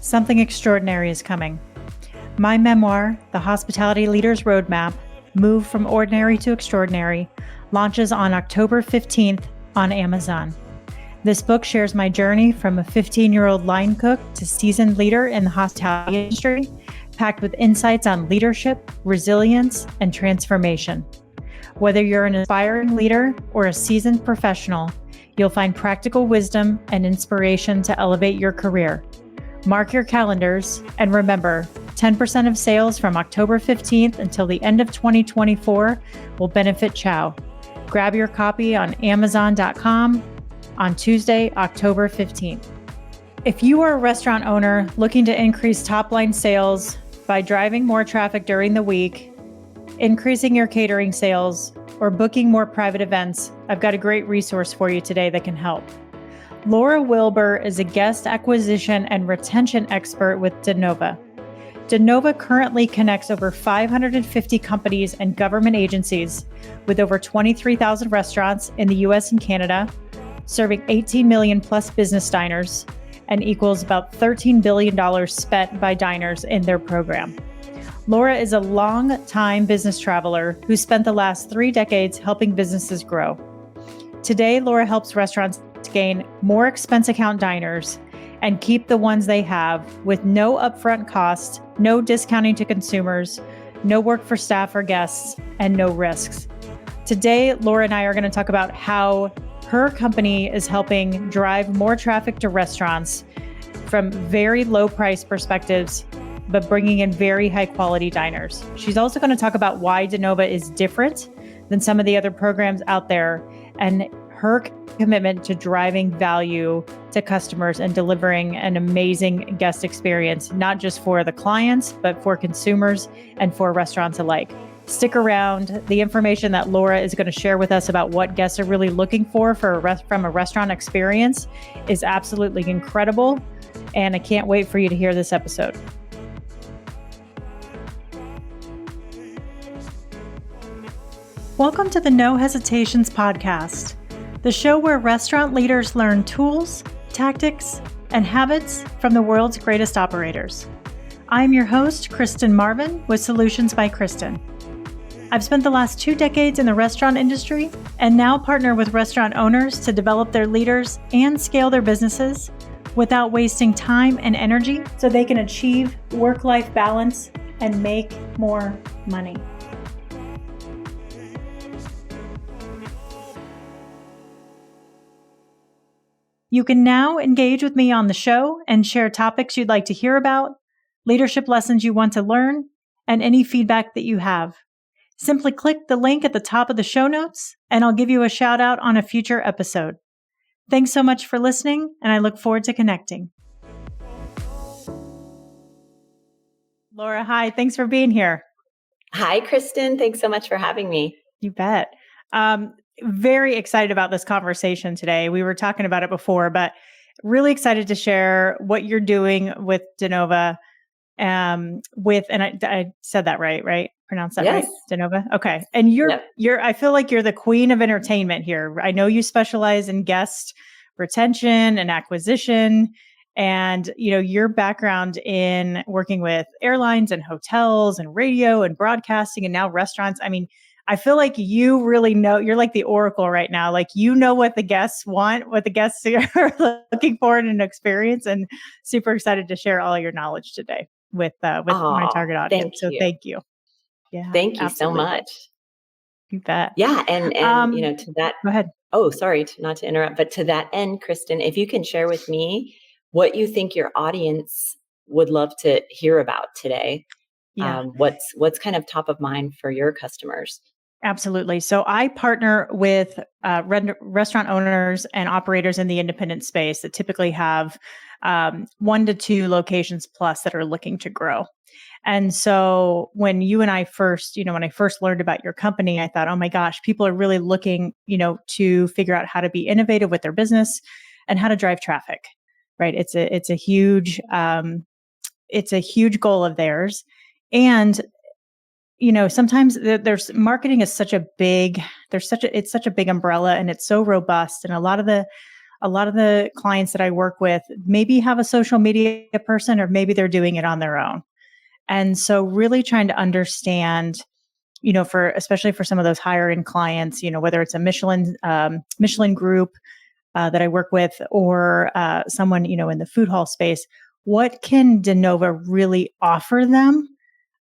Something extraordinary is coming. My memoir, The Hospitality Leader's Roadmap, Move from Ordinary to Extraordinary, launches on October 15th on Amazon. This book shares my journey from a 15-year-old line cook to seasoned leader in the hospitality industry, packed with insights on leadership, resilience, and transformation. Whether you're an aspiring leader or a seasoned professional, you'll find practical wisdom and inspiration to elevate your career. Mark your calendars, and remember, 10% of sales from October 15th until the end of 2024 will benefit Chow. Grab your copy on Amazon.com on Tuesday, October 15th. If you are a restaurant owner looking to increase top-line sales by driving more traffic during the week, increasing your catering sales, or booking more private events, I've got a great resource for you today that can help. Laura Wilber is a guest acquisition and retention expert with DeNova. DeNova currently connects over 550 companies and government agencies with over 23,000 restaurants in the US and Canada, serving 18 million plus business diners, and equals about $13 billion spent by diners in their program. Laura is a long-time business traveler who spent the last 3 decades helping businesses grow. Today, Laura helps restaurants to gain more expense account diners and keep the ones they have with no upfront cost, no discounting to consumers, no work for staff or guests, and no risks. Today, Laura and I are going to talk about how her company is helping drive more traffic to restaurants from very low price perspectives, but bringing in very high quality diners. She's also going to talk about why DeNova is different than some of the other programs out there and her commitment to driving value to customers and delivering an amazing guest experience, not just for the clients, but for consumers and for restaurants alike. Stick around. The information that Laura is going to share with us about what guests are really looking for from a restaurant experience is absolutely incredible. And I can't wait for you to hear this episode. Welcome to the No Hesitations podcast, the show where restaurant leaders learn tools, tactics, and habits from the world's greatest operators. I'm your host, Kristen Marvin, with Solutions by Kristen. I've spent the last 2 decades in the restaurant industry and now partner with restaurant owners to develop their leaders and scale their businesses without wasting time and energy so they can achieve work-life balance and make more money. You can now engage with me on the show and share topics you'd like to hear about, leadership lessons you want to learn, and any feedback that you have. Simply click the link at the top of the show notes, and I'll give you a shout out on a future episode. Thanks so much for listening, and I look forward to connecting. Laura, hi. Thanks for being here. Hi, Kristen. Thanks so much for having me. You bet. Very excited about this conversation today. We were talking about it before, but really excited to share what you're doing with DeNova. And I said that right? Pronounced that yes. Right? DeNova? Okay. And I feel like you're the queen of entertainment here. I know you specialize in guest retention and acquisition, and your background in working with airlines and hotels and radio and broadcasting and now restaurants. I mean, I feel like you really know, you're like the oracle right now. Like, you know what the guests want, what the guests are looking for in an experience, and super excited to share all your knowledge today with my target audience. Thank you. Yeah. Thank you so much. You bet. Yeah. And to that. Go ahead. Oh, sorry, not to interrupt, but to that end, Kristen, if you can share with me what you think your audience would love to hear about today. Yeah. What's kind of top of mind for your customers? Absolutely. So I partner with restaurant owners and operators in the independent space that typically have 1 to 2 locations plus that are looking to grow. And so when you and I first, when I first learned about your company, I thought, oh my gosh, people are really looking, to figure out how to be innovative with their business and how to drive traffic, right? It's a huge goal of theirs. And sometimes there's marketing is it's such a big umbrella, and it's so robust. And a lot of a lot of the clients that I work with maybe have a social media person, or maybe they're doing it on their own. And so really trying to understand, especially for some of those higher end clients, whether it's a Michelin group that I work with, or someone, in the food hall space, what can DeNova really offer them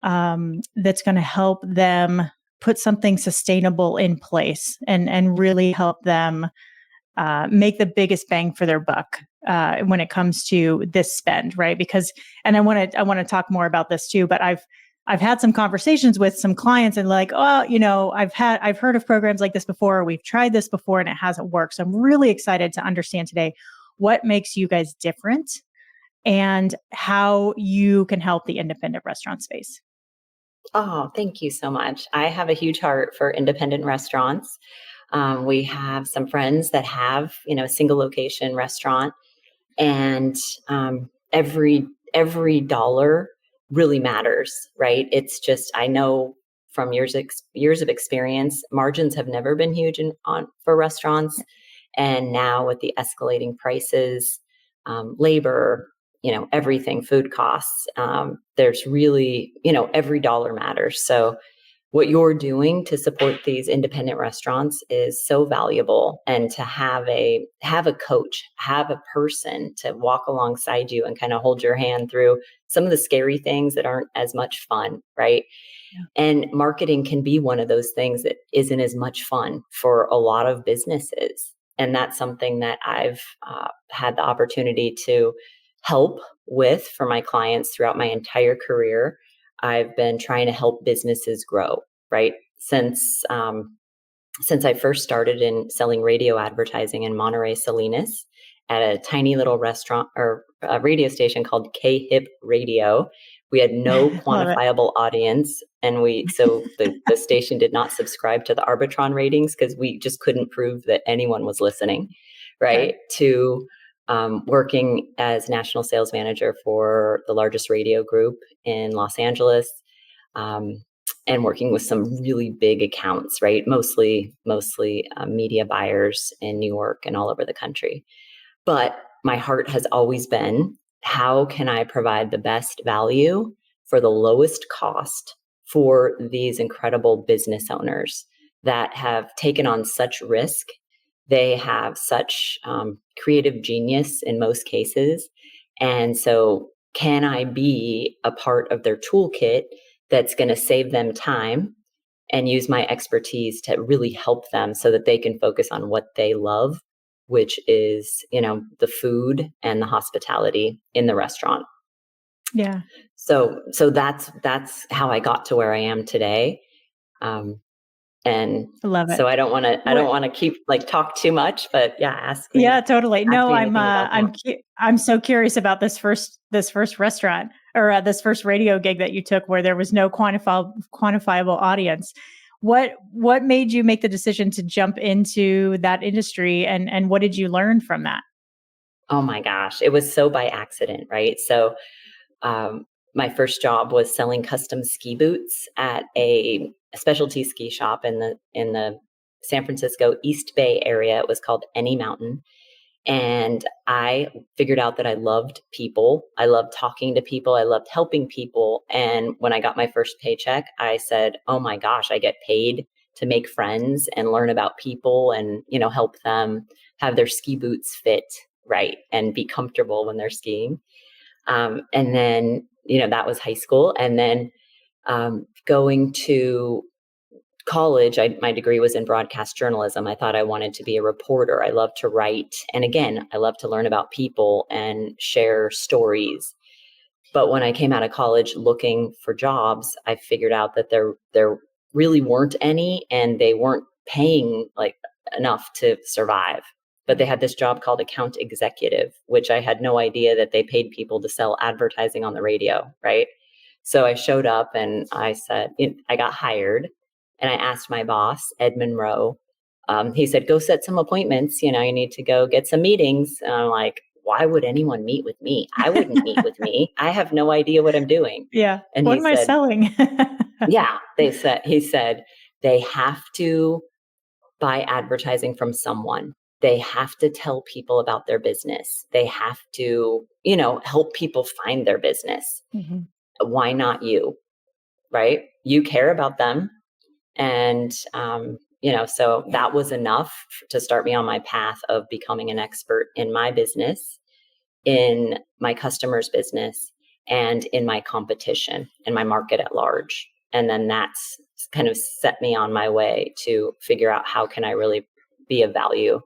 that's going to help them put something sustainable in place and really help them make the biggest bang for their buck when it comes to this spend, right? Because, and I want to talk more about this too, but I've had some conversations with some clients and like, oh, I've heard of programs like this before. We've tried this before and it hasn't worked. So I'm really excited to understand today what makes you guys different and how you can help the independent restaurant space. Oh, thank you so much. I have a huge heart for independent restaurants. We have some friends that have, a single location restaurant, and every dollar really matters, right? It's just, I know from years of experience, margins have never been huge for restaurants, and now with the escalating prices, labor, everything, food costs, there's really, every dollar matters. So what you're doing to support these independent restaurants is so valuable. And to have a coach, have a person to walk alongside you and kind of hold your hand through some of the scary things that aren't as much fun, right? Yeah. And marketing can be one of those things that isn't as much fun for a lot of businesses. And that's something that I've had the opportunity to help with for my clients throughout my entire career. I've been trying to help businesses grow, right? Since I first started in selling radio advertising in Monterey, Salinas, at a tiny little restaurant or a radio station called K-Hip Radio. We had no quantifiable audience, and the station did not subscribe to the Arbitron ratings because we just couldn't prove that anyone was listening, right? To working as national sales manager for the largest radio group in Los Angeles, and working with some really big accounts, right? Mostly media buyers in New York and all over the country. But my heart has always been, how can I provide the best value for the lowest cost for these incredible business owners that have taken on such risk? They have such creative genius in most cases. And so can I be a part of their toolkit that's going to save them time and use my expertise to really help them so that they can focus on what they love, which is, the food and the hospitality in the restaurant. Yeah. So that's how I got to where I am today. And I love it. So I don't want to keep talk too much, but yeah, ask me. Yeah, totally. No, I'm so curious about this first restaurant or this first radio gig that you took where there was no quantifiable audience. What made you make the decision to jump into that industry, and what did you learn from that? Oh my gosh, it was so by accident, right? So my first job was selling custom ski boots at a specialty ski shop in the San Francisco East Bay area. It was called Any Mountain. And I figured out that I loved people. I loved talking to people. I loved helping people. And when I got my first paycheck, I said, oh my gosh, I get paid to make friends and learn about people and, help them have their ski boots fit right and be comfortable when they're skiing. And then, that was high school. And then going to college, my degree was in broadcast journalism. I thought I wanted to be a reporter. I love to write. And again, I love to learn about people and share stories. But when I came out of college looking for jobs, I figured out that there really weren't any, and they weren't paying enough to survive. But they had this job called account executive, which I had no idea that they paid people to sell advertising on the radio, right? So I showed up and I said, I got hired. And I asked my boss, Ed Monroe, he said, go set some appointments. You need to go get some meetings. And I'm like, why would anyone meet with me? I wouldn't meet with me. I have no idea what I'm doing. Yeah. And what am I selling? Yeah. He said, they have to buy advertising from someone. They have to tell people about their business. They have to, help people find their business. Mhm. Why not you? Right? You care about them. And, so that was enough to start me on my path of becoming an expert in my business, in my customer's business, and in my competition and my market at large. And then that's kind of set me on my way to figure out how can I really be of value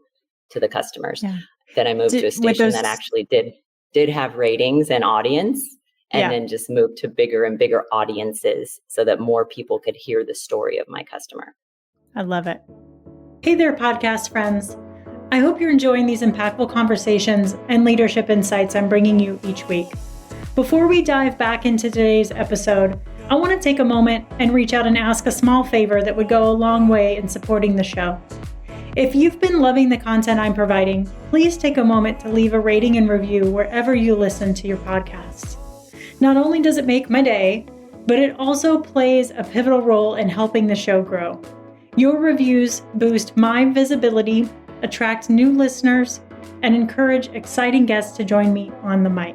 to the customers. Yeah. Then I moved to a station that actually did have ratings and audience, and then just moved to bigger and bigger audiences so that more people could hear the story of my customer. I love it. Hey there, podcast friends. I hope you're enjoying these impactful conversations and leadership insights I'm bringing you each week. Before we dive back into today's episode, I want to take a moment and reach out and ask a small favor that would go a long way in supporting the show. If you've been loving the content I'm providing, please take a moment to leave a rating and review wherever you listen to your podcasts. Not only does it make my day, but it also plays a pivotal role in helping the show grow. Your reviews boost my visibility, attract new listeners, and encourage exciting guests to join me on the mic.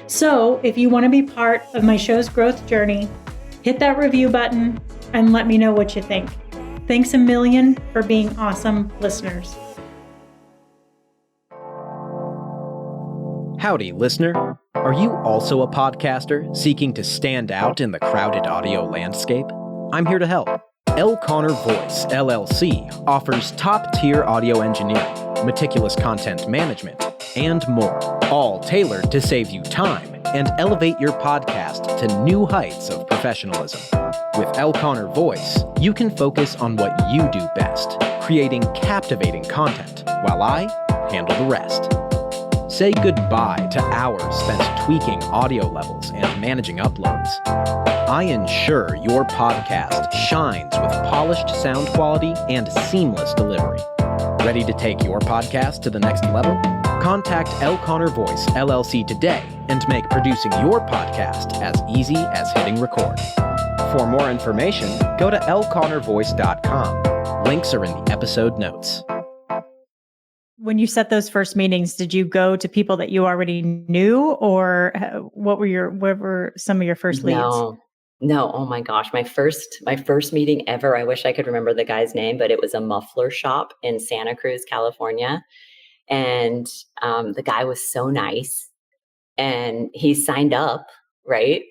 So if you want to be part of my show's growth journey, hit that review button and let me know what you think. Thanks a million for being awesome listeners. Howdy, listener. Are you also a podcaster seeking to stand out in the crowded audio landscape? I'm here to help. L. Connor Voice, LLC offers top-tier audio engineering, meticulous content management, and more, all tailored to save you time and elevate your podcast to new heights of professionalism. With L. Connor Voice, you can focus on what you do best, creating captivating content, while I handle the rest. Say goodbye to hours spent tweaking audio levels and managing uploads. I ensure your podcast shines with polished sound quality and seamless delivery. Ready to take your podcast to the next level? Contact L. Connor Voice, LLC today and make producing your podcast as easy as hitting record. For more information, go to lconnorvoice.com. Links are in the episode notes. When you set those first meetings, did you go to people that you already knew, or what were some of your first leads? No. Oh my gosh. My first meeting ever. I wish I could remember the guy's name, but it was a muffler shop in Santa Cruz, California. And the guy was so nice, and he signed up, right?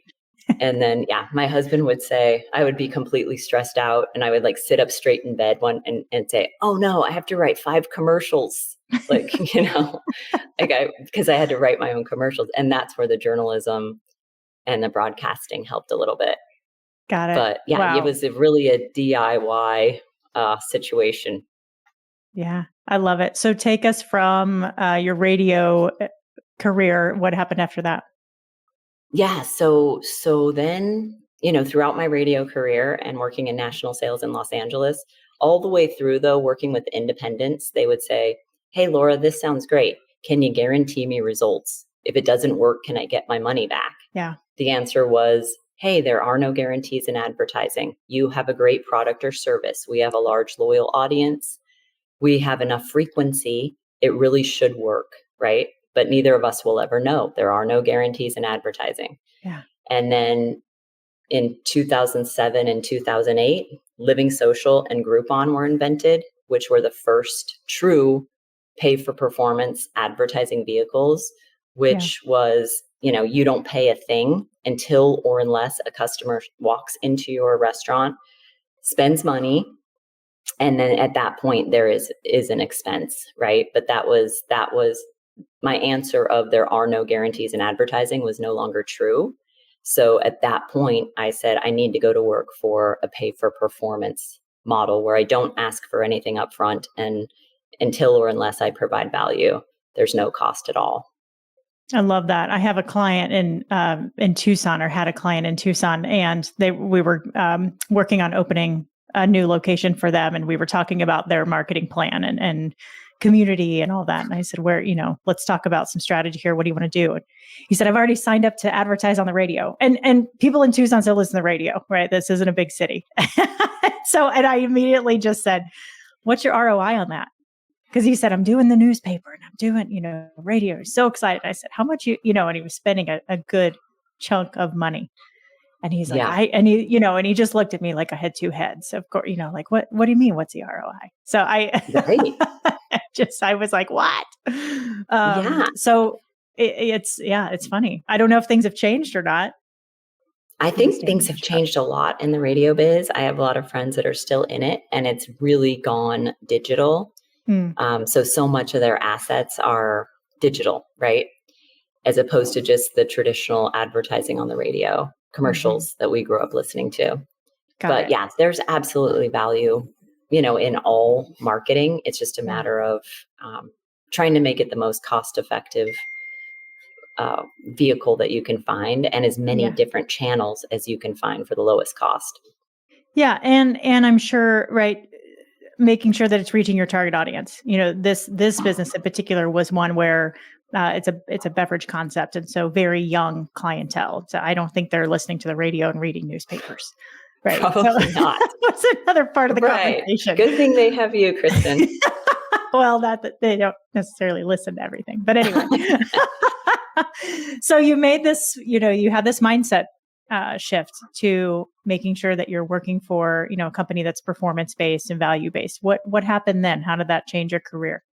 And then, my husband would say, I would be completely stressed out, and I would sit up straight in bed and say, oh no, I have to write 5 commercials. Because I had to write my own commercials, and that's where the journalism and the broadcasting helped a little bit. Got it. But Wow. It was really a DIY situation. Yeah, I love it. So take us from your radio career. What happened after that? Yeah. So then, throughout my radio career and working in national sales in Los Angeles, all the way through though, working with independents, they would say, hey, Laura, this sounds great. Can you guarantee me results? If it doesn't work, can I get my money back? Yeah. The answer was, hey, there are no guarantees in advertising. You have a great product or service. We have a large, loyal audience. We have enough frequency. It really should work, right? But neither of us will ever know. There are no guarantees in advertising. Yeah. And then in 2007 and 2008, Living Social and Groupon were invented, which were the first true pay-for-performance advertising vehicles, which was, you don't pay a thing until or unless a customer walks into your restaurant, spends money, and then at that point there is an expense, right? But that was my answer of there are no guarantees in advertising was no longer true. So at that point, I said, I need to go to work for a pay-for-performance model where I don't ask for anything up front, and until or unless I provide value, there's no cost at all. I love that. I have a client in Tucson, or had a client in Tucson, and we were working on opening a new location for them, and we were talking about their marketing plan and community and all that. And I said, let's talk about some strategy here. What do you want to do? And he said, I've already signed up to advertise on the radio. And people in Tucson still listen to the radio, right? This isn't a big city. And I immediately just said, what's your ROI on that? Because he said, I'm doing the newspaper and I'm doing, radio. He's so excited. I said, how much and he was spending a good chunk of money. And he's like, Yeah. and he just looked at me like I had two heads. Of course, like, what do you mean? What's the ROI? So Right. I was like, what? Yeah. So it's funny. I don't know if things have changed or not. I think things have changed a lot in the radio biz. I have a lot of friends that are still in it, and it's really gone digital. So much of their assets are digital, right? As opposed to just the traditional advertising on the radio, commercials that we grew up listening to. But yeah, there's absolutely value, in all marketing. It's just a matter of trying to make it the most cost-effective vehicle that you can find, and as many different channels as you can find for the lowest cost. Yeah, and I'm sure, right, making sure that it's reaching your target audience. This business in particular was one where it's a beverage concept, and so very young clientele. So I don't think they're listening to the radio and reading newspapers. Right. Probably not. That's another part of the conversation. Good thing they have you, Kristen. Well, that they don't necessarily listen to everything, but anyway. So you made this, you had this mindset shift to making sure that you're working for, a company that's performance-based and value-based. What happened then? How did that change your career?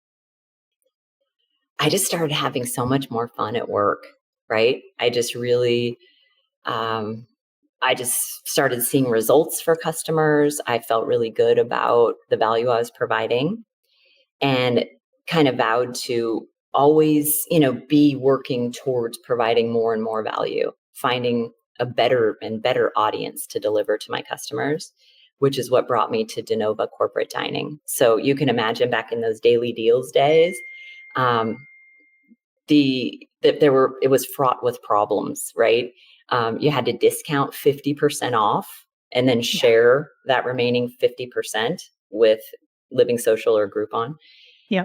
I just started having so much more fun at work, right? I just really, I just started seeing results for customers. I felt really good about the value I was providing, and kind of vowed to always, be working towards providing more and more value, finding a better and better audience to deliver to my customers, which is what brought me to DeNova Corporate Dining. So you can imagine back in those daily deals days, it was fraught with problems, right? You had to discount 50% off and then share that remaining 50% with Living Social or Groupon. Yeah.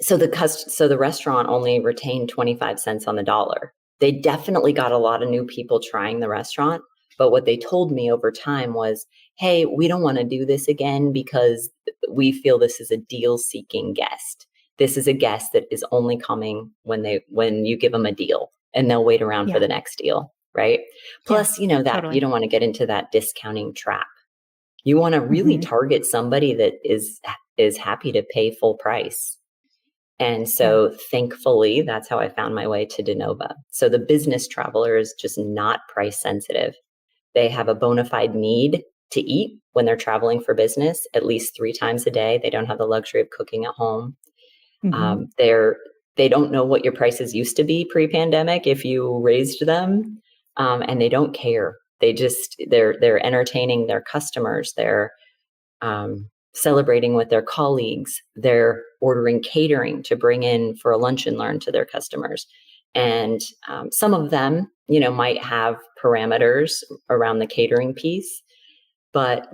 So the restaurant only retained 25 cents on the dollar. They definitely got a lot of new people trying the restaurant, but what they told me over time was, hey, we don't want to do this again because we feel this is a deal-seeking guest. This is a guest that is only coming when you give them a deal, and they'll wait around for the next deal, right? Plus, that you don't want to get into that discounting trap. You want to really target somebody that is happy to pay full price. And so thankfully, that's how I found my way to DeNova. So the business traveler is just not price sensitive. They have a bona fide need to eat when they're traveling for business at least 3 times a day. They don't have the luxury of cooking at home. They don't know what your prices used to be pre-pandemic if you raised them, and they don't care. They're entertaining their customers. They're celebrating with their colleagues. They're ordering catering to bring in for a lunch and learn to their customers. And some of them, might have parameters around the catering piece, but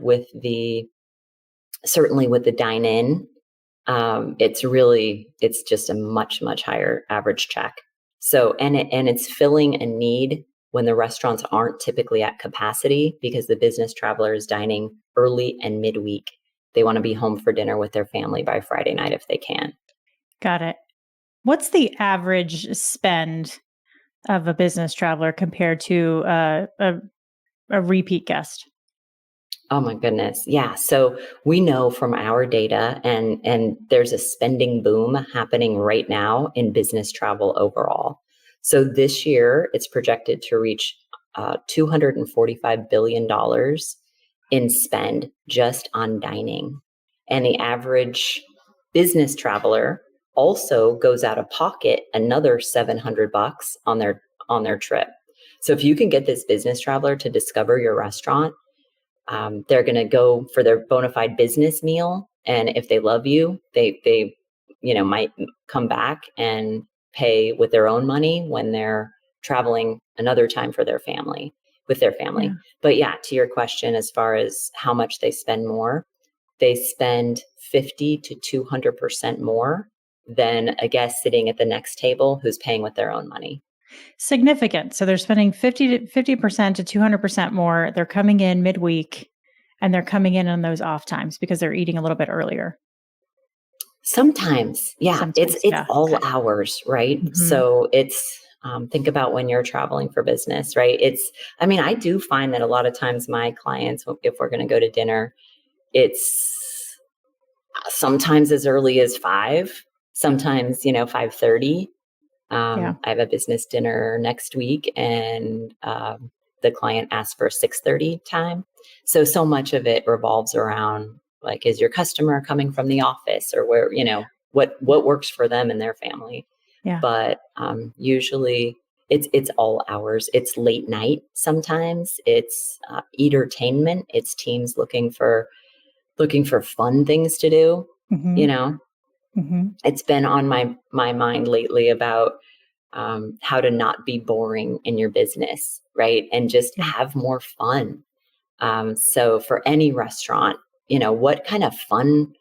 certainly with the dine-in, it's just a much, much higher average check. So, and it's filling a need when the restaurants aren't typically at capacity, because the business traveler is dining early and midweek. They want to be home for dinner with their family by Friday night if they can. Got it. What's the average spend of a business traveler compared to a repeat guest? Oh my goodness. Yeah. So we know from our data, and there's a spending boom happening right now in business travel overall. So this year it's projected to reach $245 billion in spend just on dining. And the average business traveler also goes out of pocket another $700 on their trip. So if you can get this business traveler to discover your restaurant, they're going to go for their bona fide business meal. And if they love you, they might come back and pay with their own money when they're traveling another time with their family. Yeah. But yeah, to your question, as far as how much they spend more, they spend 50 to 200% more than a guest sitting at the next table who's paying with their own money. Significant. So they're spending 50% to 200% more. They're coming in midweek, and they're coming in on those off times because they're eating a little bit earlier. Sometimes, yeah, Sometimes, it's yeah. all Okay. hours, right? Mhm. So it's think about when you're traveling for business, right? I mean, I do find that a lot of times my clients, if we're going to go to dinner, it's sometimes as early as 5, sometimes 5:30. Yeah. I have a business dinner next week, and the client asked for 6:30 time. So much of it revolves around, like, is your customer coming from the office, or where, what works for them and their family. Yeah. But usually it's all hours. It's late night. Sometimes it's entertainment. It's teams looking for fun things to do. Mm-hmm. You know, Mm-hmm. it's been on my mind lately about how to not be boring in your business, right? And just Yeah. have more fun. So for any restaurant, what kind of fun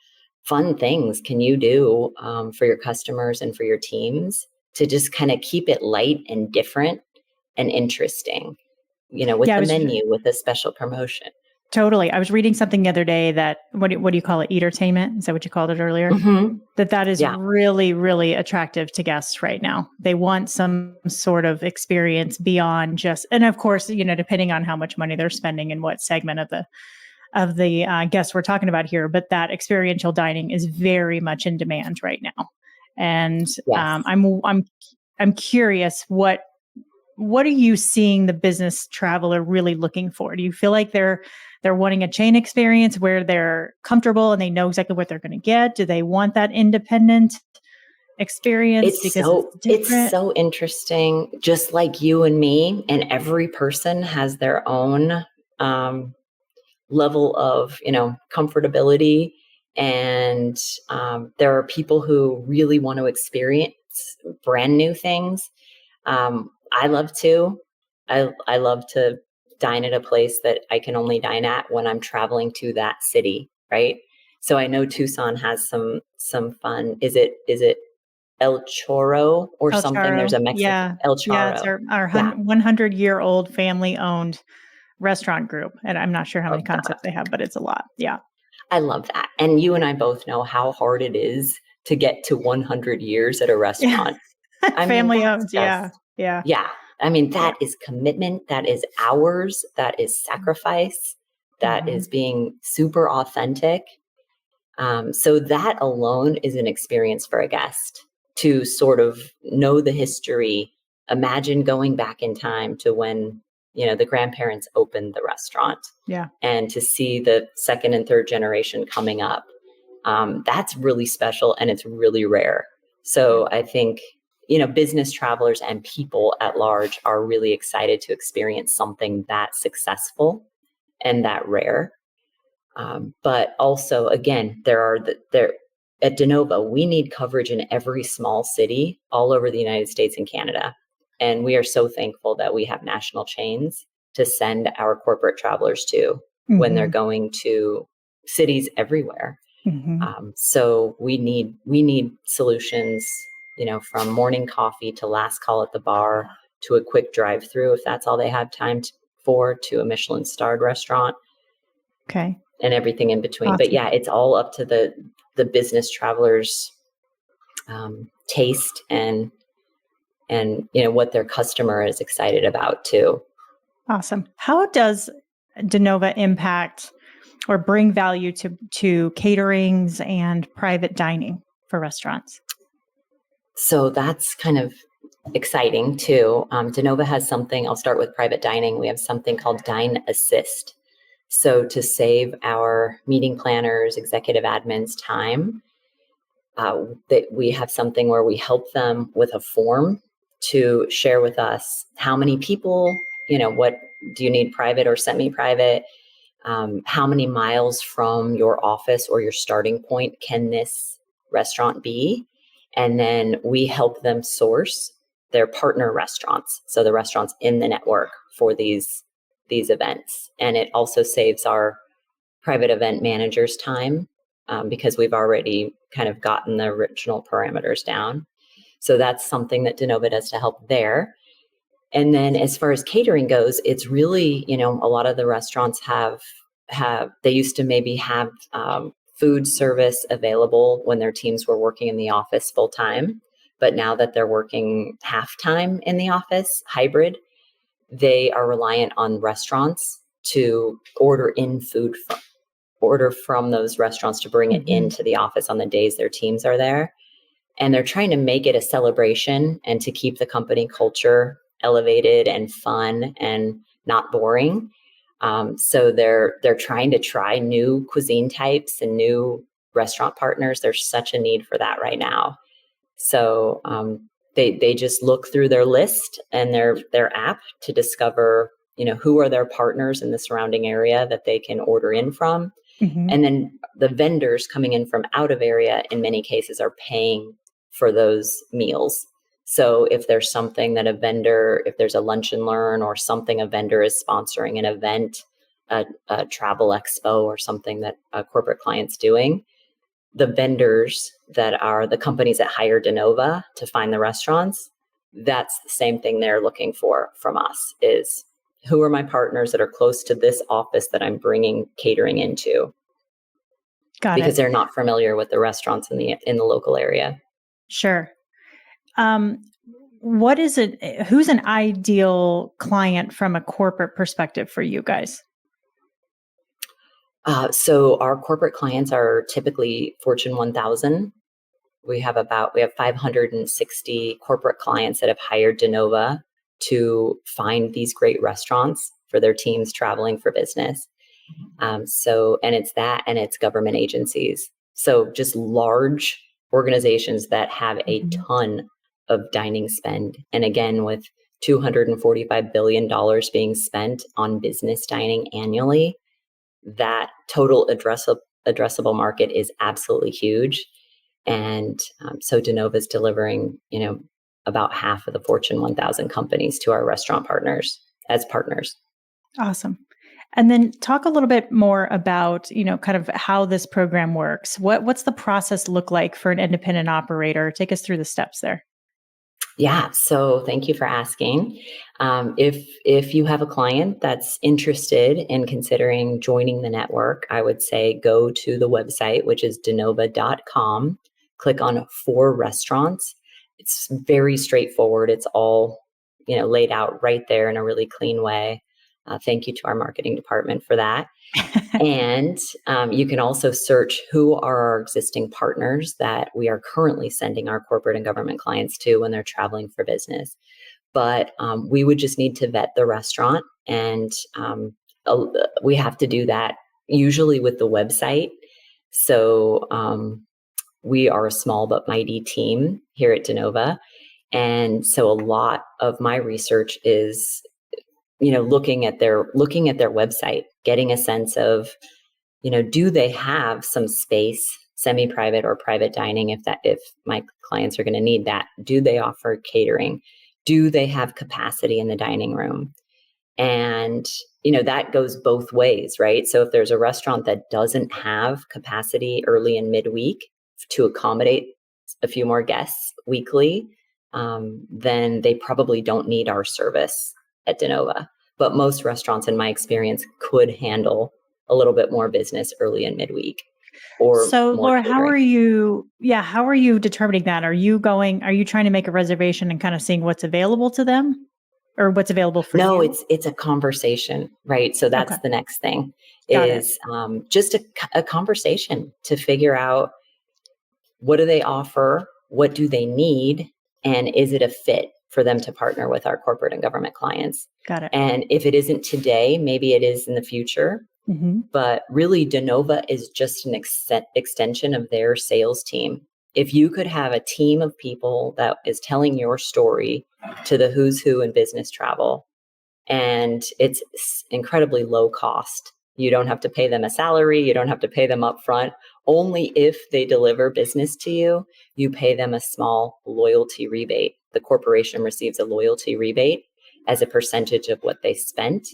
things can you do for your customers and for your teams to just kind of keep it light and different and interesting, with Yeah. I the was menu, with a special promotion. totally. I was reading something the other day that what do you call it? Entertainment? Is that what you called it earlier? Mm-hmm. That is Yeah. really, really attractive to guests right now. They want some sort of experience beyond just, and of course, depending on how much money they're spending and what segment of the guests we're talking about here, but that experiential dining is very much in demand right now. And Yes. I'm curious, what are you seeing the business traveler really looking for? Do you feel like they're wanting a chain experience where they're comfortable and they know exactly what they're going to get? Do they want that independent experience because it's It's different? so interesting. Just like you and me, and every person has their own um, level of comfortability, and there are people who really want to experience brand new things. I love to. I love to dine at a place that I can only dine at when I'm traveling to that city, right? So I know Tucson has some fun. Is it El Choro or El something? There's Charro. a Mexican Yeah. El Yeah. It's Charo. our Yeah, 100-year-old family owned restaurant group. And I'm not sure how many love concepts that. they have, but it's a lot. Yeah. I love that. And you and I both know how hard it is to get to 100 years at a Yeah. restaurant. I mean, Family that's owned. Yeah. just, Yeah. yeah. I mean, Yeah. that is commitment. That is hours. That is sacrifice. That Mhm. is being super authentic. So that alone is an experience for a guest to sort of know the history. Imagine going back in time to when, the grandparents opened the restaurant, Yeah. and to see the second and third generation coming up. That's really special, and it's really rare. Yeah. So I think, business travelers and people at large are really excited to experience something that successful and that rare. But also, again, there at DeNova, we need coverage in every small city all over the United States and Canada. And we are so thankful that we have national chains to send our corporate travelers to when they're Mhm. going to cities everywhere. Mhm. So we need solutions, from morning coffee to last call at the bar, to a quick drive through if that's all they have time for, to a Michelin starred restaurant, Okay. and everything in between. But Awesome. yeah, it's all up to the business travelers' taste, and what their customer is excited about too. Awesome. How does DeNova impact or bring value to caterings and private dining for restaurants? So that's kind of exciting too. DeNova has something. I'll start with private dining. We have something called Dine Assist. So to save our meeting planners, executive admins time, that we have something where we help them with a form to share with us how many people, what do you need, private or semi-private, how many miles from your office or your starting point can this restaurant be, and then we help them source their partner restaurants, so the restaurants in the network for these events. And it also saves our private event managers time, because we've already kind of gotten the original parameters down. So that's something that DeNova does to help there. And then as far as catering goes, it's really, a lot of the restaurants have they used to maybe have food service available when their teams were working in the office full time. But now that they're working half time in the office, hybrid, they are reliant on restaurants to order from those restaurants to bring it into the office on the days their teams are there. And they're trying to make it a celebration and to keep the company culture elevated and fun and not boring. So they're trying to try new cuisine types and new restaurant partners. There's such a need for that right now. So they just look through their list and their app to discover, who are their partners in the surrounding area that they can order in from. And then the vendors coming in from out of area, in many cases, are paying for those meals. So if there's something that if there's a lunch and learn or something a vendor is sponsoring an event, a travel expo or something that a corporate client's doing, the vendors that are the companies that hire DeNova to find the restaurants, that's the same thing they're looking for from us, is who are my partners that are close to this office that I'm bringing catering into? Because they're not familiar with the restaurants in the local area. Sure. What is it? Who's an ideal client from a corporate perspective for you guys? So our corporate clients are typically Fortune 1000. We have 560 corporate clients that have hired DeNova to find these great restaurants for their teams traveling for business. And it's government agencies. So just large organizations that have a ton of dining spend. And again, with $245 billion being spent on business dining annually, that total addressable market is absolutely huge. And so DeNova is delivering, about half of the Fortune 1000 companies to our restaurant partners as partners. Awesome. And then talk a little bit more about, kind of how this program works. What's the process look like for an independent operator? Take us through the steps there. Yeah. So thank you for asking. If you have a client that's interested in considering joining the network, I would say go to the website, which is DeNova.com, click on For Restaurants. It's very straightforward. It's all, laid out right there in a really clean way. Thank you to our marketing department for that. And you can also search who are our existing partners that we are currently sending our corporate and government clients to when they're traveling for business. But we would just need to vet the restaurant, and we have to do that usually with the website. So we are a small but mighty team here at DeNova. And so a lot of my research is looking at their website, getting a sense of, do they have some space, semi-private or private dining, if my clients are going to need that? Do they offer catering? Do they have capacity in the dining room? And, that goes both ways, right? So if there's a restaurant that doesn't have capacity early and midweek to accommodate a few more guests weekly, then they probably don't need our service at DeNova. But most restaurants, in my experience, could handle a little bit more business early and midweek. So, Laura, how are you determining that? Are you trying to make a reservation and kind of seeing what's available to them, or what's available for you? No, it's a conversation, right? So that's the next thing is just a conversation to figure out, what do they offer? What do they need? And is it a fit for them to partner with our corporate and government clients? Got it. And if it isn't today, maybe it is in the future. But really, DeNova is just an extension of their sales team. If you could have a team of people that is telling your story to the who's who in business travel, and it's incredibly low cost. You don't have to pay them a salary. You don't have to pay them upfront. Only if they deliver business to you, you pay them a small loyalty rebate. The corporation receives a loyalty rebate as a percentage of what they spent,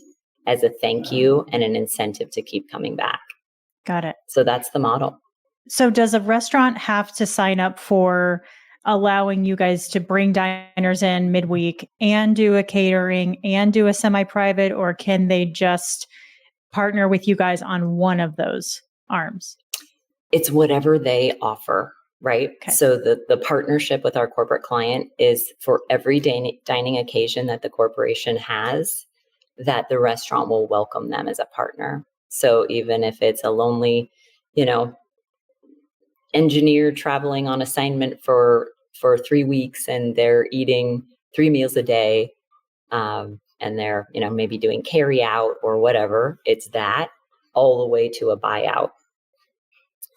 as a thank you and an incentive to keep coming back. Got it. So that's the model. So does a restaurant have to sign up for allowing you guys to bring diners in midweek and do a catering and do a semi-private, or can they just partner with you guys on one of those arms? It's whatever they offer, right? Okay. So the partnership with our corporate client is for every dining occasion that the corporation has, that the restaurant will welcome them as a partner. So even if it's a lonely, engineer traveling on assignment for 3 weeks and they're eating 3 meals a day, and they're maybe doing carry out or whatever, it's that all the way to a buyout.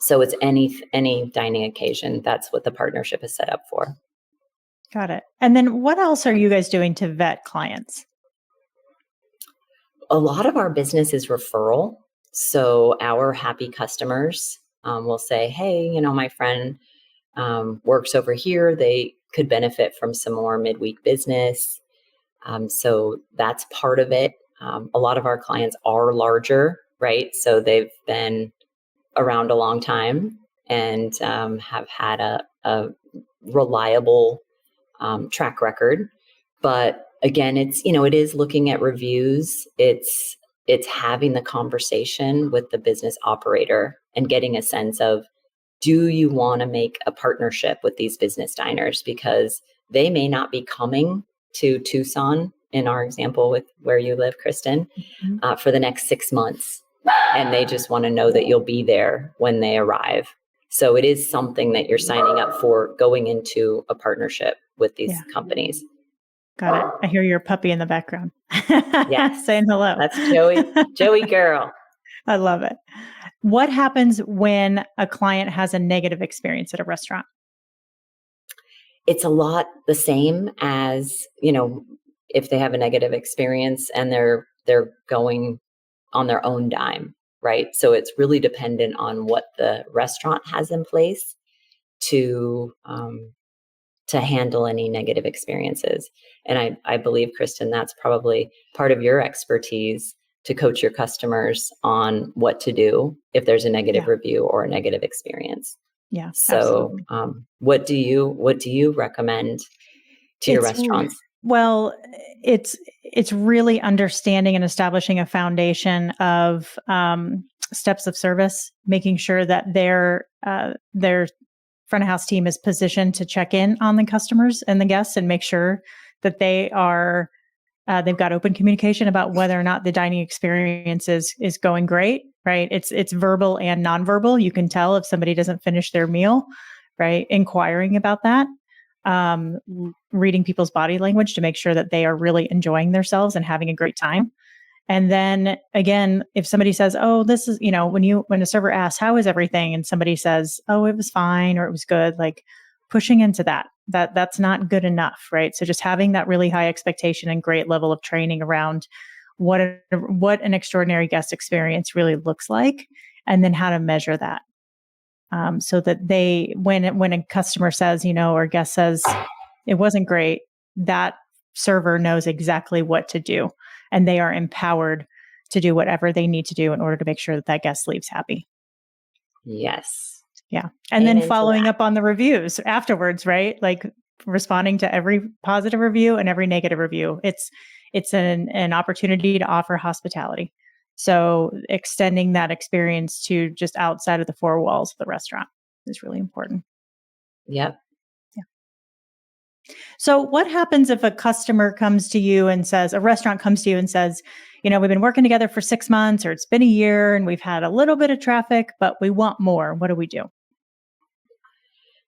So it's any dining occasion. That's what the partnership is set up for. Got it. And then what else are you guys doing to vet clients? A lot of our business is referral. So our happy customers will say, hey, my friend works over here. They could benefit from some more midweek business. So that's part of it. A lot of our clients are larger, right? So they've been around a long time and have had a reliable track record. But again, it is looking at reviews. It's having the conversation with the business operator and getting a sense of, do you want to make a partnership with these business diners? Because they may not be coming to Tucson, in our example with where you live, Kristen, for the next 6 months. And they just want to know that you'll be there when they arrive. So it is something that you're signing up for going into a partnership with these companies. Got it. I hear your puppy in the background. Yes. Saying hello. That's Joey girl. I love it. What happens when a client has a negative experience at a restaurant? It's a lot the same as, if they have a negative experience and they're going on their own dime, right? So it's really dependent on what the restaurant has in place to handle any negative experiences. And I believe, Kristen, that's probably part of your expertise to coach your customers on what to do if there's a negative review or a negative experience. Yeah. So what do you recommend to your restaurants? Well, it's really understanding and establishing a foundation of steps of service, making sure that their front of house team is positioned to check in on the customers and the guests and make sure that they are they've got open communication about whether or not the dining experience is going great, right? It's verbal and nonverbal. You can tell if somebody doesn't finish their meal, right? Inquiring about that. Reading people's body language to make sure that they are really enjoying themselves and having a great time. And then again, if somebody says, oh, this is, when a server asks, how is everything? And somebody says, oh, it was fine, or it was good, like pushing into that's not good enough, right? So just having that really high expectation and great level of training around what an extraordinary guest experience really looks like, and then how to measure that. So that when a customer says, or guest says it wasn't great, that server knows exactly what to do, and they are empowered to do whatever they need to do in order to make sure that guest leaves happy. Yes. Yeah. And then following up on the reviews afterwards, right? Like responding to every positive review and every negative review. It's an opportunity to offer hospitality. So extending that experience to just outside of the four walls of the restaurant is really important. Yep. Yeah. So what happens if a restaurant comes to you and says, we've been working together for 6 months, or it's been a year and we've had a little bit of traffic, but we want more. What do we do?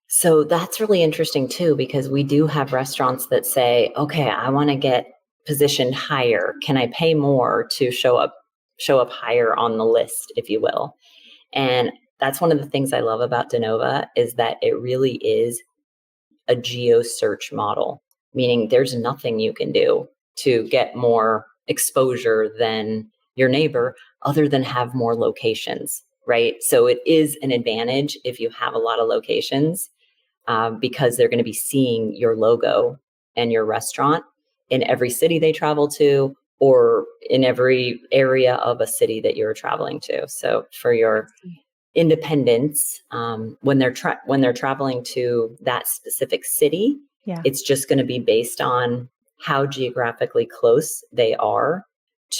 So that's really interesting too, because we do have restaurants that say, okay, I want to get positioned higher. Can I pay more to show up higher on the list, if you will? And that's one of the things I love about DeNova, is that it really is a geo search model, meaning there's nothing you can do to get more exposure than your neighbor other than have more locations, right? So it is an advantage if you have a lot of locations, because they're going to be seeing your logo and your restaurant in every city they travel to, or in every area of a city that you're traveling to. So for your independents, when they're traveling to that specific city, it's just going to be based on how geographically close they are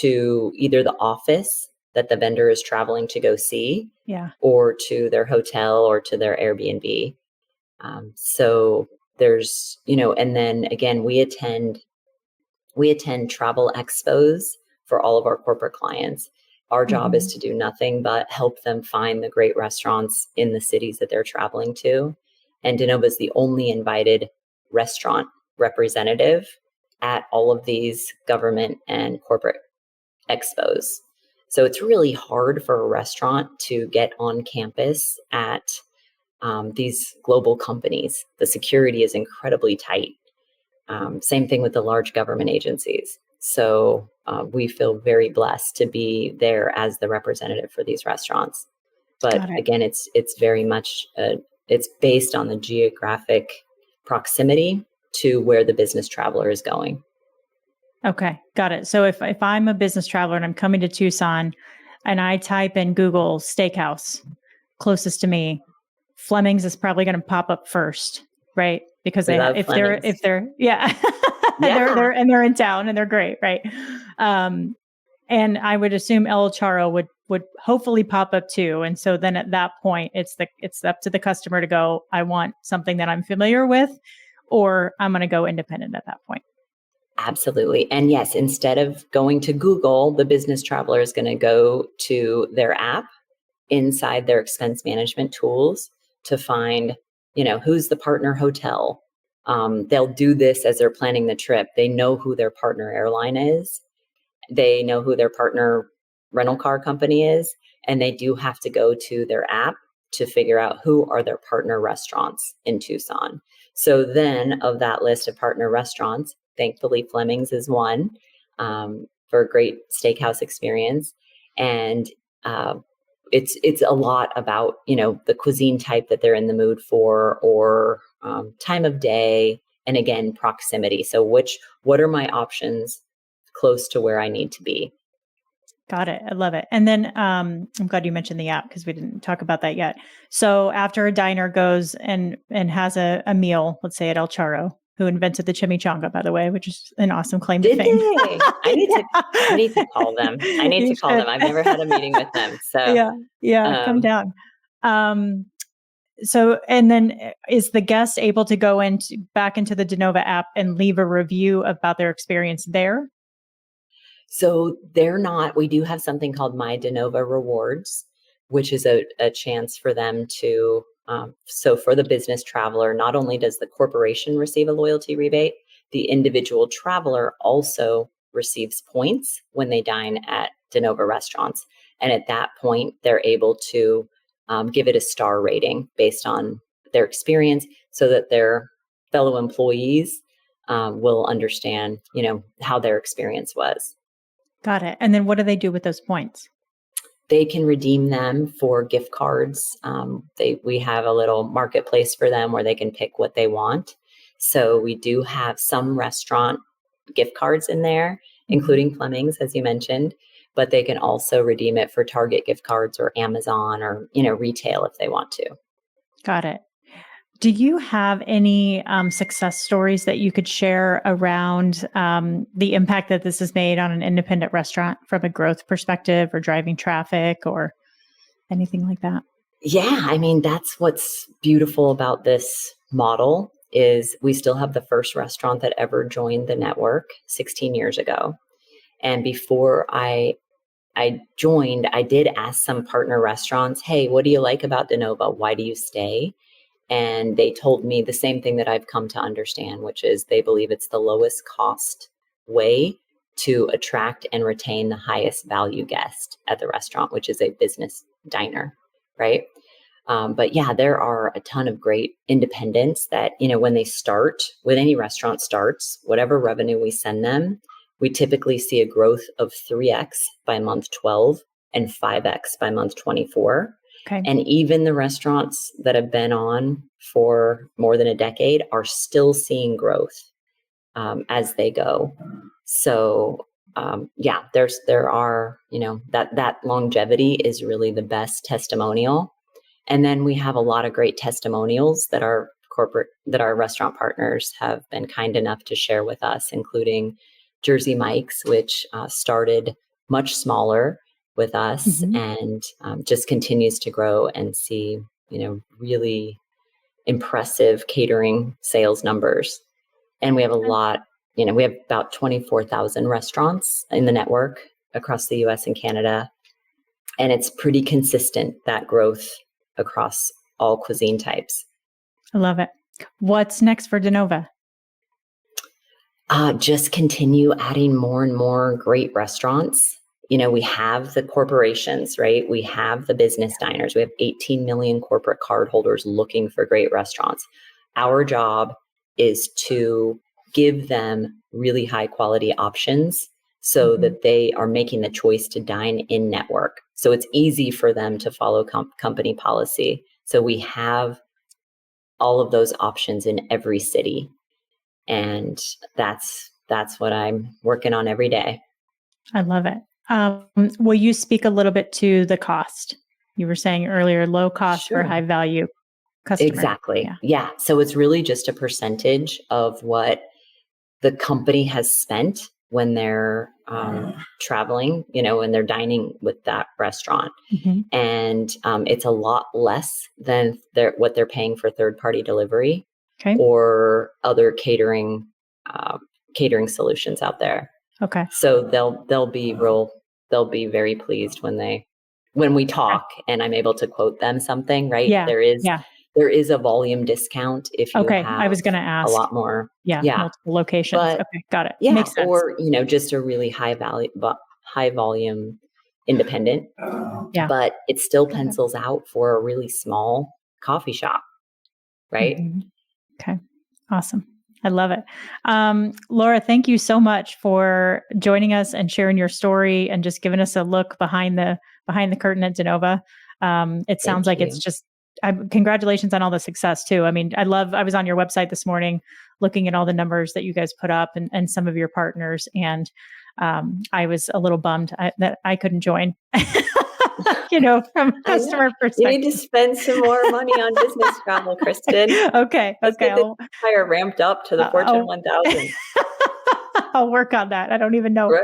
to either the office that the vendor is traveling to go see, Yeah. or to their hotel or to their Airbnb. So there's, and then again, we attend travel expos for all of our corporate clients. Our job is to do nothing but help them find the great restaurants in the cities that they're traveling to. And DeNova is the only invited restaurant representative at all of these government and corporate expos. So it's really hard for a restaurant to get on campus at these global companies. The security is incredibly tight. Same thing with the large government agencies. So we feel very blessed to be there as the representative for these restaurants. But again, it's very much, it's based on the geographic proximity to where the business traveler is going. Okay, got it. So if I'm a business traveler and I'm coming to Tucson and I type in Google steakhouse closest to me, Fleming's is probably going to pop up first, right? Because if they're they're in town and they're great, right? And I would assume El Charo would hopefully pop up too. And so then at that point, it's up to the customer to go, I want something that I'm familiar with, or I'm going to go independent at that point. Absolutely. And yes, instead of going to Google, the business traveler is going to go to their app inside their expense management tools to find, who's the partner hotel. They'll do this as they're planning the trip. They know who their partner airline is. They know who their partner rental car company is. And they do have to go to their app to figure out who are their partner restaurants in Tucson. So then of that list of partner restaurants, thankfully Fleming's is one for a great steakhouse experience. And it's a lot about, the cuisine type that they're in the mood for, or time of day, and again, proximity. So what are my options close to where I need to be? Got it. I love it. And then I'm glad you mentioned the app because we didn't talk about that yet. So after a diner goes and has a meal, let's say at El Charo, who invented the chimichanga, by the way, which is an awesome claim to fame. I need to call them. I've never had a meeting with them. So come down. So, and then is the guest able to go back into the DeNova app and leave a review about their experience there? So they're not. We do have something called My DeNova Rewards, which is a chance for them to, so for the business traveler, not only does the corporation receive a loyalty rebate, the individual traveler also receives points when they dine at DeNova restaurants. And at that point, they're able to give it a star rating based on their experience so that their fellow employees will understand, how their experience was. Got it. And then what do they do with those points? They can redeem them for gift cards. We have a little marketplace for them where they can pick what they want. So we do have some restaurant gift cards in there, including Fleming's, as you mentioned, but they can also redeem it for Target gift cards or Amazon or, retail if they want to. Got it. Do you have any success stories that you could share around the impact that this has made on an independent restaurant from a growth perspective or driving traffic or anything like that? Yeah, that's what's beautiful about this model is we still have the first restaurant that ever joined the network 16 years ago. And before I joined, I did ask some partner restaurants, hey, what do you like about DeNova? Why do you stay? And they told me the same thing that I've come to understand, which is they believe it's the lowest cost way to attract and retain the highest value guest at the restaurant, which is a business diner, right? But yeah, there are a ton of great independents that, when any restaurant starts, whatever revenue we send them, we typically see a growth of 3x by month 12 and 5x by month 24. Okay. And even the restaurants that have been on for more than a decade are still seeing growth as they go. So there are, that longevity is really the best testimonial. And then we have a lot of great testimonials that our restaurant partners have been kind enough to share with us, including Jersey Mike's, which started much smaller with us, and just continues to grow and see, really impressive catering sales numbers. And we have a lot, we have about 24,000 restaurants in the network across the US and Canada. And it's pretty consistent, that growth across all cuisine types. I love it. What's next for DeNova? Just continue adding more and more great restaurants. We have the corporations, right? We have the business diners. We have 18 million corporate cardholders looking for great restaurants. Our job is to give them really high quality options so that they are making the choice to dine in network. So it's easy for them to follow company policy. So we have all of those options in every city. And that's what I'm working on every day. I love it. Will you speak a little bit to the cost? You were saying earlier, low cost for high value customers. Exactly. Yeah. So it's really just a percentage of what the company has spent when they're traveling, when they're dining with that restaurant. And it's a lot less than what they're paying for third-party delivery or other catering solutions out there. Okay. So they'll be very pleased when we talk and I'm able to quote them something, right? Yeah. There is a volume discount if you have I was going to ask a lot more. Multiple locations. Okay, got it. Yeah. Makes sense. Or, just a really high volume independent. Yeah. But it still pencils out for a really small coffee shop. Right. Okay. Awesome. I love it. Laura, thank you so much for joining us and sharing your story and just giving us a look behind the curtain at DeNova. It sounds like it's just, congratulations on all the success too. I mean, I was on your website this morning looking at all the numbers that you guys put up and some of your partners. And I was a little bummed that I couldn't join, from a customer perspective. You need to spend some more money on business travel, Kristen. Okay. Let's get the fire ramped up to the Fortune 1000. I'll work on that. I don't even know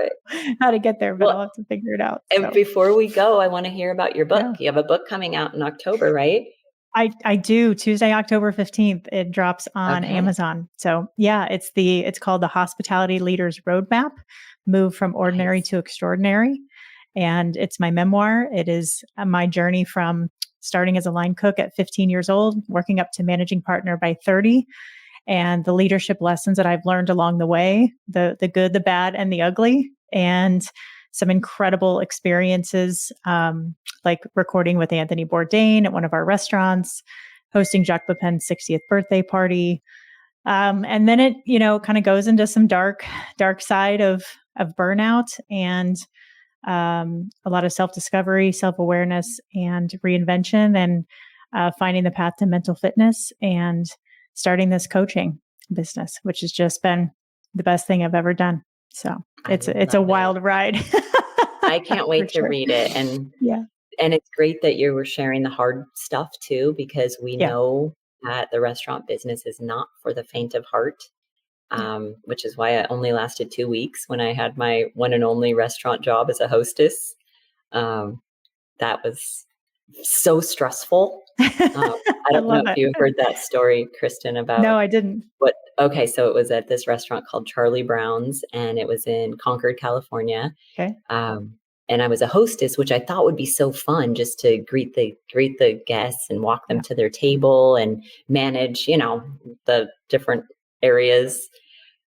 how to get there, but I'll have to figure it out. And before we go, I want to hear about your book. You have a book coming out in October, right? I do. Tuesday, October 15th, it drops on Amazon. So it's called The Hospitality Leaders Roadmap, Move from Ordinary to Extraordinary. And it's my memoir. It is my journey from starting as a line cook at 15 years old, working up to managing partner by 30, and the leadership lessons that I've learned along the way, the good, the bad, and the ugly, and some incredible experiences, like recording with Anthony Bourdain at one of our restaurants, hosting Jacques Pepin's 60th birthday party. And then it, kind of goes into some dark side of burnout and a lot of self-discovery, self-awareness, and reinvention, and finding the path to mental fitness and starting this coaching business, which has just been the best thing I've ever done. So it's a wild ride. I can't wait to read it. And and it's great that you were sharing the hard stuff too, because we know that the restaurant business is not for the faint of heart. Which is why I only lasted 2 weeks when I had my one and only restaurant job as a hostess. That was so stressful. I don't know if you heard that story, Kristen, about. No, I didn't. So it was at this restaurant called Charlie Brown's, and it was in Concord, California. Okay. And I was a hostess, which I thought would be so fun, just to greet the guests and walk them to their table and manage, the different areas.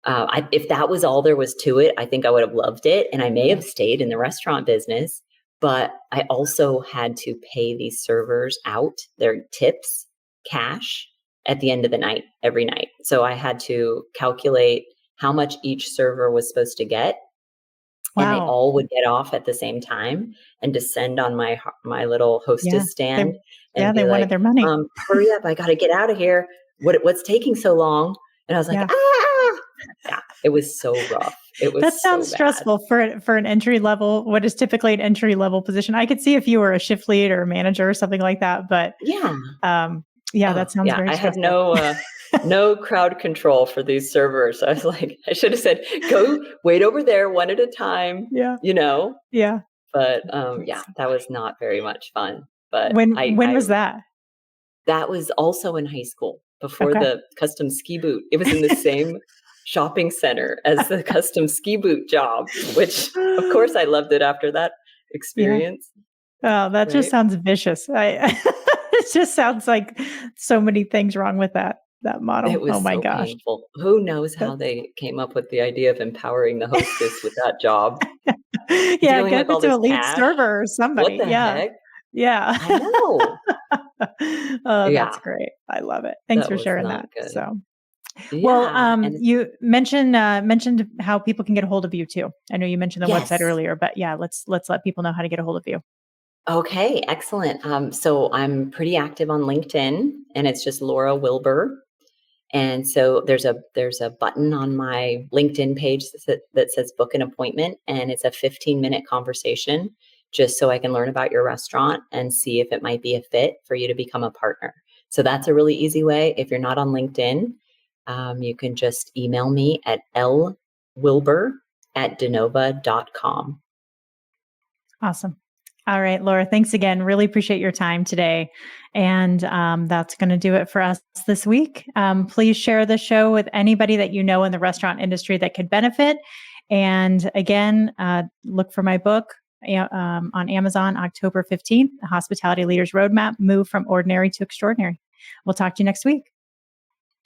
If that was all there was to it, I think I would have loved it. And I may have stayed in the restaurant business, but I also had to pay these servers out their tips, cash, at the end of the night, every night. So I had to calculate how much each server was supposed to get. Wow. And they all would get off at the same time and descend on my little hostess stand. They wanted their money. Hurry up. I got to get out of here. What's taking so long? And I was like, Yeah, it was so rough. It was that sounds so stressful for an entry level. What is typically an entry level position? I could see if you were a shift lead or a manager or something like that. But that sounds very stressful. I have no crowd control for these servers. I was like, I should have said, go wait over there one at a time. Yeah. But yeah, that was not very much fun. But When was that? That was also in high school before Okay. the custom ski boot. It was in the same shopping center as the custom ski boot job, which of course I loved it after that experience. Oh, that just Right? sounds vicious. It just sounds like so many things wrong with that model. It Oh was my so gosh. painful. Who knows how That's they came up with the idea of empowering the hostess with that job? yeah, Dealing get with all it to a this lead cash? server or What somebody. the Yeah. heck? Yeah. I know. Oh, that's Yeah, great. I love it. Thanks that for was sharing not that. good. So, well, Yeah, and you mentioned how people can get a hold of you too. I know you mentioned the website yes. earlier, but yeah, let's let people know how to get a hold of you. Okay, excellent. So I'm pretty active on LinkedIn, and it's just Laura Wilber. And so there's a button on my LinkedIn page that says book an appointment, and it's a 15-minute conversation just so I can learn about your restaurant and see if it might be a fit for you to become a partner. So that's a really easy way. If you're not on LinkedIn, you can just email me at lwilber@denova.com. Awesome. All right, Laura, thanks again. Really appreciate your time today. And that's going to do it for us this week. Please share the show with anybody that you know in the restaurant industry that could benefit. And again, look for my book on Amazon, October 15th, The Hospitality Leaders Roadmap, Move from Ordinary to Extraordinary. We'll talk to you next week.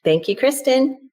Thank you, Kristen.